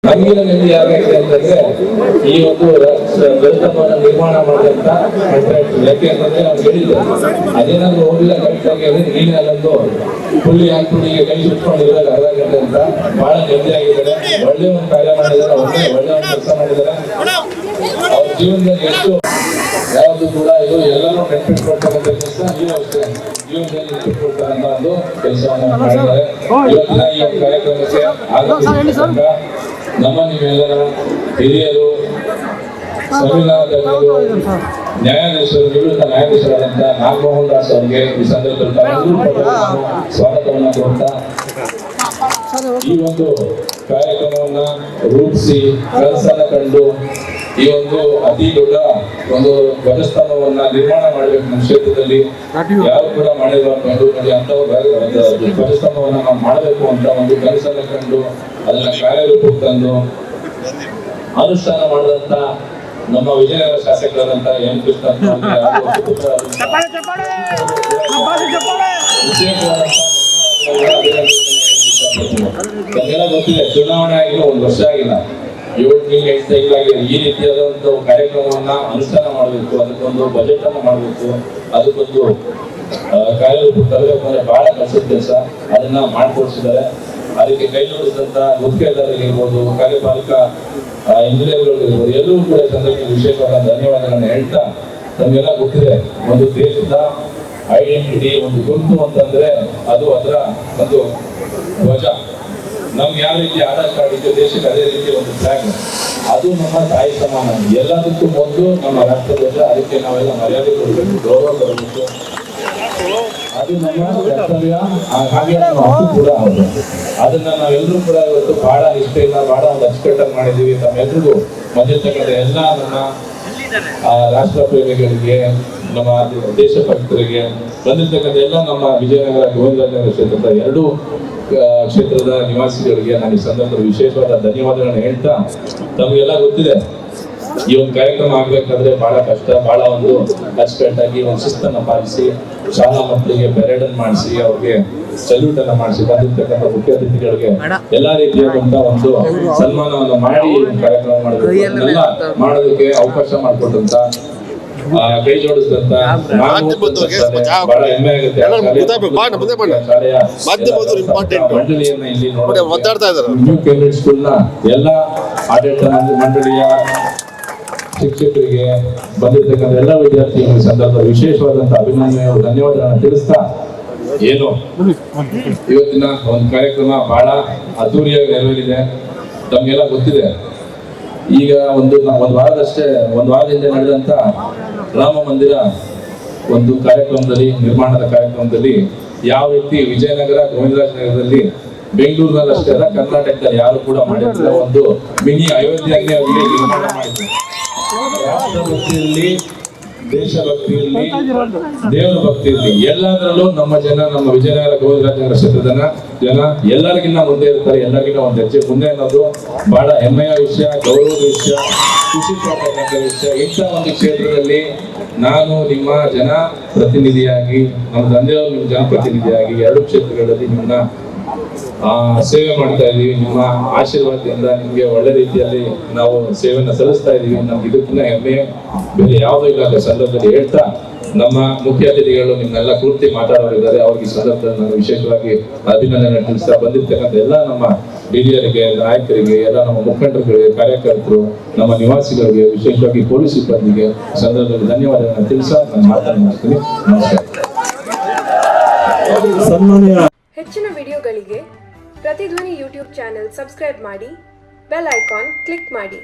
ನಮಗಿನ ನೆಮ್ಮದಿ ಯಾವಾಗಿದೆ ಅಂತಂದ್ರೆ ಈ ಒಂದು ದೇವಸ್ಥಾನವನ್ನು ನಿರ್ಮಾಣ ಮಾಡಿದಂತ ಕಾಂಟ್ರಾಕ್ಟರ್. ಯಾಕೆ ಅಂತಂದ್ರೆ ನಾವು ಹೇಳಿದ್ದೆ ಅದೇನಾದ್ರು ಹೋಗಿಲ್ಲ ಕರೆಕ್ಟಾಗಿ ನೀನಲ್ಲೊಂದು ಫುಲ್ಲಿ ಹಾಕ್ಬಿಟ್ಟು ಈಗ ಕೈ ಸುಟ್ಕೊಂಡಿದ್ದಾರೆ ಅರ್ಧ ಗಂಟೆ ಅಂತ ಬಹಳ ನೆಮ್ಮದಿ ಆಗಿದ್ದಾರೆ. ಒಳ್ಳೆ ಒಂದು ಕಾರ್ಯ ಮಾಡಿದ್ದಾರೆ, ಒಳ್ಳೆ ಒಂದು ಕೆಲಸ ಮಾಡಿದ್ದಾರೆ. ಅವ್ರ ಜೀವನದಲ್ಲಿ ಎಷ್ಟು ಯಾವುದು ಕೂಡ ಇದು ಎಲ್ಲರೂ ನೆನಪಿಟ್ಕೊಳ್ತಕ್ಕಂಥ ಕೆಲಸ ನೀವು ಅಷ್ಟೇ ಜೀವನದಲ್ಲಿ ನೆನಪಿಟ್ಕೊಳ್ತಾರೆ ಅನ್ನೋ ಒಂದು ಕೆಲಸವನ್ನು ಮಾಡಿದ್ದಾರೆ. ಇವತ್ತಿನ ಈ ಒಂದು ಕಾರ್ಯಕ್ರಮಕ್ಕೆ ಆಗಮಿಸಿದ ನಮ್ಮ ನಿಮ್ಮೆಲ್ಲರ ಹಿರಿಯರು, ಸಂವಿಧಾನ ತಜ್ಞರು, ನ್ಯಾಯಾಧೀಶರು, ನಿವೃತ್ತ ನ್ಯಾಯಾಧೀಶರಾದಂಥ ನಾಗಮೋಹನ್ ದಾಸ್ ಅವರಿಗೆ ಈ ಸಂದರ್ಭದಲ್ಲಿ ಸ್ವಾಗತವನ್ನು ಕೊಡ್ತಾ ಈ ಒಂದು ಕಾರ್ಯಕ್ರಮವನ್ನ ರೂಪಿಸಿ ಕನಸನ್ನ ಕಂಡು ಈ ಒಂದು ಅತಿ ದೊಡ್ಡ ಒಂದು ಧ್ವಜಸ್ತಂಭವನ್ನ ನಿರ್ಮಾಣ ಮಾಡಬೇಕು ನಮ್ಮ ಕ್ಷೇತ್ರದಲ್ಲಿ. ಯಾರು ಕೂಡ ಮಾಡಿರಬಾರ್ದು ಅಂತ ಧ್ವಜಸ್ತಂಭವನ್ನ ನಾವು ಮಾಡಬೇಕು ಅಂತ ಒಂದು ಕನಸನ್ನ ಕಂಡು ಅದನ್ನ ಕಾರ್ಯರೂಪಕ್ಕೆ ತಂದು ಅನುಷ್ಠಾನ ಮಾಡಿದಂತ ನಮ್ಮ ವಿಜಯನಗರ ಶಾಸಕರಾದಂತ ಎನ್ ಕೃಷ್ಣ ನಮಗೆಲ್ಲ ಗೊತ್ತಿದೆ, ಚುನಾವಣೆ ಆಗಿಲ್ಲ, ಒಂದು ವರ್ಷ ಆಗಿಲ್ಲ, 7 ತಿಂಗಳು 8 ತಿಂಗಳಾಗಿದೆ. ಈ ರೀತಿಯಾದ ಒಂದು ಕಾರ್ಯಕ್ರಮವನ್ನ ಅನುಷ್ಠಾನ ಮಾಡಬೇಕು, ಅದಕ್ಕೊಂದು ಬಜೆಟ್ ಅನ್ನು ಮಾಡಬೇಕು, ಅದಕ್ಕೊಂದು ಕಾರ್ಯರೂಪಕ್ಕೆ ತರಬೇಕು ಅಂದ್ರೆ ಬಹಳ ಕಷ್ಟದ ಕೆಲಸ. ಅದನ್ನ ಮಾಡ್ಕೊಡ್ಸಿದ್ದಾರೆ. ಅದಕ್ಕೆ ಕೈ ಜೋಡಿಸಿದಂತ ಗುತ್ತಿಗೆದಾರರಿರ್ಬೋದು, ಕಾರ್ಯಪಾಲಕ ಇಂಜಿನಿಯರ್ಗಳಿರ್ಬೋದು, ಎಲ್ಲರೂ ಕೂಡ ಸಂದರ್ಭದಲ್ಲಿ ವಿಶೇಷವಾದ ಧನ್ಯವಾದಗಳನ್ನು ಹೇಳ್ತಾ, ನಮಗೆಲ್ಲ ಗೊತ್ತಿದೆ ಒಂದು ದೇಶದ ಐಡೆಂಟಿಟಿ, ಒಂದು ಗುರುತು ಅಂತಂದ್ರೆ ಅದು ಅದರ ಒಂದು ಧ್ವಜ. ನಮ್ಗೆ ಯಾವ ರೀತಿ ಆಧಾರ್ ಕಾರ್ಡ್ ಇದೆ ದೇಶಕ್ಕೆ, ಅದೇ ರೀತಿ ಒಂದು ಫ್ಲಾಗ್, ಅದು ನಮ್ಮ ತಾಯಿ ಸಮಾನ. ಎಲ್ಲದಕ್ಕೂ ಮೊದಲು ನಮ್ಮ ರಾಷ್ಟ್ರ ಧ್ವಜ. ಅದಕ್ಕೆ ನಾವೆಲ್ಲ ಮರ್ಯಾದೆ ಕೊಡಬೇಕು, ಗೌರವ ಕೊಡಬೇಕು. ಅದು ನಮ್ಮ ಕರ್ತವ್ಯ, ಹಾಗೆ ನಮ್ಮ ಹಕ್ಕು ಕೂಡ ಹೌದು. ಅದನ್ನ ನಾವೆಲ್ಲರೂ ಕೂಡ ಇವತ್ತು ಬಹಳ ನಿಷ್ಠೆಯಿಂದ ಬಹಳ ಒಂದು ಅಚ್ಚುಕಟ್ಟಾಗಿ ಮಾಡಿದೀವಿ. ತಮ್ಮೆಲ್ಲರಿಗೂ ಬಂದಿರ್ತಕ್ಕಂಥ ಎಲ್ಲ ನಮ್ಮ ರಾಷ್ಟ್ರ ಪ್ರೇಮಿಗಳಿಗೆ, ನಮ್ಮ ದೇಶಭಕ್ತರಿಗೆ, ಬಂದಿರ್ತಕ್ಕಂಥ ಎಲ್ಲ ನಮ್ಮ ವಿಜಯನಗರ ಗೋವಿಂದರಾಜನಗರ ಕ್ಷೇತ್ರದ 2 ಕ್ಷೇತ್ರದ ನಿವಾಸಿಗಳಿಗೆ ನಾನು ಈ ಸಂದರ್ಭದಲ್ಲಿ ವಿಶೇಷವಾದ ಧನ್ಯವಾದಗಳನ್ನು ಹೇಳ್ತಾ, ತಮಗೆಲ್ಲ ಗೊತ್ತಿದೆ ಈ ಒಂದು ಕಾರ್ಯಕ್ರಮ ಆಗ್ಬೇಕಾದ್ರೆ ಬಹಳ ಕಷ್ಟ, ಬಹಳ ಒಂದು ಅಚ್ಚುಕಟ್ಟಾಗಿ ಒಂದು ಶಿಸ್ತನ್ನ ಪಾಲಿಸಿ, ಶಾಲಾ ಮಕ್ಕಳಿಗೆ ಪೆರೇಡ್ ಅನ್ನು ಮಾಡಿಸಿ, ಅವ್ರಿಗೆ ಸಲ್ಯೂಟ್ ಅನ್ನ ಮಾಡಿಸಿ, ಬಂದಿರ್ತಕ್ಕಂಥ ಮುಖ್ಯ ಅತಿಥಿಗಳಿಗೆ ಎಲ್ಲಾ ರೀತಿಯಾದಂತ ಒಂದು ಸನ್ಮಾನವನ್ನು ಮಾಡಿ ಕಾರ್ಯಕ್ರಮ ಮಾಡಬೇಕು. ಮಾಡೋದಕ್ಕೆ ಅವಕಾಶ ಮಾಡಿಕೊಟ್ಟಂತ, ಕೈ ಜೋಡಿಸಿದಂತ ಬಹಳ ಹೆಮ್ಮೆ ಆಗುತ್ತೆ. ಮಂಡಳಿಯನ್ನ ಇಲ್ಲಿ ನ್ಯೂ ಕೇಂಬ್ರಿಡ್ಜ್ ಸ್ಕೂಲ್ ನ ಎಲ್ಲ ಆಡಳಿತ ಮಂಡಳಿಯ ಶಿಕ್ಷಕರಿಗೆ, ಬಂದಿರ್ತಕ್ಕಂಥ ಎಲ್ಲ ವಿದ್ಯಾರ್ಥಿಗಳಿಗೆ ಸಂದರ್ಭದಲ್ಲಿ ವಿಶೇಷವಾದಂತಹ ಅಭಿನಂದನೆ ಧನ್ಯವಾದಗಳನ್ನು ತಿಳಿಸ್ತಾ, ಏನು ಇವತ್ತಿನ ಒಂದು ಕಾರ್ಯಕ್ರಮ ಬಹಳ ಅದ್ದೂರಿಯಾಗಿ ನೆರವೇರಿದೆ. ತಮಗೆಲ್ಲ ಗೊತ್ತಿದೆ, ಈಗ ಒಂದು ವಾರದ ಹಿಂದೆ ನಡೆದಂತ ರಾಮ ಮಂದಿರ ಒಂದು ಕಾರ್ಯಕ್ರಮದಲ್ಲಿ, ನಿರ್ಮಾಣದ ಕಾರ್ಯಕ್ರಮದಲ್ಲಿ ಯಾವ ರೀತಿ ವಿಜಯನಗರ ಗೋವಿಂದರಾಜನಗರದಲ್ಲಿ, ಬೆಂಗಳೂರಿನಲ್ಲಿ ಅಷ್ಟೇ ಅಲ್ಲ, ಕರ್ನಾಟಕದಲ್ಲಿ ಯಾರು ಕೂಡ ಮಾಡಿಲ್ಲ ಒಂದು ಮಿನಿ ಅಯೋಧ್ಯೆಯನ್ನೇ ಅಲ್ಲಿ ನಿರ್ಮಾಣ ಮಾಡಿದ್ರು. ರಾಷ್ಟ್ರಭಕ್ತಿಯಲ್ಲಿ, ದೇಶಭಕ್ತಿಯಲ್ಲಿ, ದೇವರ ಭಕ್ತಿಯಲ್ಲಿ, ಎಲ್ಲದರಲ್ಲೂ ನಮ್ಮ ಜನ, ನಮ್ಮ ವಿಜಯನಗರ ಗೋವಿಂದರಾಜನಗರ ಕ್ಷೇತ್ರದ ಜನ ಎಲ್ಲರಿಗಿನ್ನ ಮುಂದೆ ಇರ್ತಾರೆ, ಎಲ್ಲರಿಗಿನ್ನ ಒಂದು ಹೆಜ್ಜೆ ಮುಂದೆ ಅನ್ನೋದು ಬಹಳ ಹೆಮ್ಮೆಯ ವಿಷಯ, ಗೌರವದ ವಿಷಯ, ಖುಷಿ ಪಡ್ತಕ್ಕಂಥ ವಿಷಯ. ಇಂಥ ಒಂದು ಕ್ಷೇತ್ರದಲ್ಲಿ ನಾನು ನಿಮ್ಮ ಜನ ಪ್ರತಿನಿಧಿಯಾಗಿ, ನಮ್ಮ ತಂದೆಯವರು ನಿಮ್ಮ ಜನಪ್ರತಿನಿಧಿಯಾಗಿ 2 ಕ್ಷೇತ್ರಗಳಲ್ಲಿ ನಿಮ್ಮನ್ನ ಸೇವೆ ಮಾಡ್ತಾ ಇದೀವಿ. ನಿಮ್ಮ ಆಶೀರ್ವಾದದಿಂದ ನಿಮ್ಗೆ ಒಳ್ಳೆ ರೀತಿಯಲ್ಲಿ ನಾವು ಸೇವೆಯನ್ನು ಸಲ್ಲಿಸ್ತಾ ಇದೀವಿ. ನಮ್ಗೆ ಇದಕ್ಕಿಂತ ಹೆಮ್ಮೆ ಬೇರೆ ಯಾವುದೂ ಇಲ್ಲ ಸಂದರ್ಭದಲ್ಲಿ ಹೇಳ್ತಾ, ನಮ್ಮ ಮುಖ್ಯ ಅತಿಥಿಗಳು ನಿಮ್ನೆಲ್ಲ ಕುರಿತು ಮಾತಾಡೋರಿದ್ದಾರೆ, ಅವ್ರಿಗೆ ಈ ಸಂದರ್ಭದಲ್ಲಿ ನಾನು ವಿಶೇಷವಾಗಿ ಅಭಿನಂದನೆ ತಿಳಿಸ್ತಾ, ಬಂದಿರ್ತಕ್ಕಂಥ ಎಲ್ಲ ನಮ್ಮ ಹಿರಿಯರಿಗೆ, ನಾಯಕರಿಗೆ, ಎಲ್ಲ ನಮ್ಮ ಮುಖಂಡರುಗಳಿಗೆ, ಕಾರ್ಯಕರ್ತರು, ನಮ್ಮ ನಿವಾಸಿಗಳಿಗೆ, ವಿಶೇಷವಾಗಿ ಪೊಲೀಸ್ ಸಿಬ್ಬಂದಿಗೆ ಸಂದರ್ಭದಲ್ಲಿ ಧನ್ಯವಾದಗಳನ್ನು ತಿಳಿಸ ನಾನು ಮಾತನಾಡ್ತೀನಿ. ನಮಸ್ಕಾರ. ಹೆಚ್ಚಿನ ವಿಡಿಯೋಗಳಿಗೆ ಪ್ರತಿಧ್ವನಿ ಯೂಟ್ಯೂಬ್ ಚಾನೆಲ್ ಸಬ್ಸ್ಕ್ರೈಬ್ ಮಾಡಿ, ಬೆಲ್ ಐಕಾನ್ ಕ್ಲಿಕ್ ಮಾಡಿ.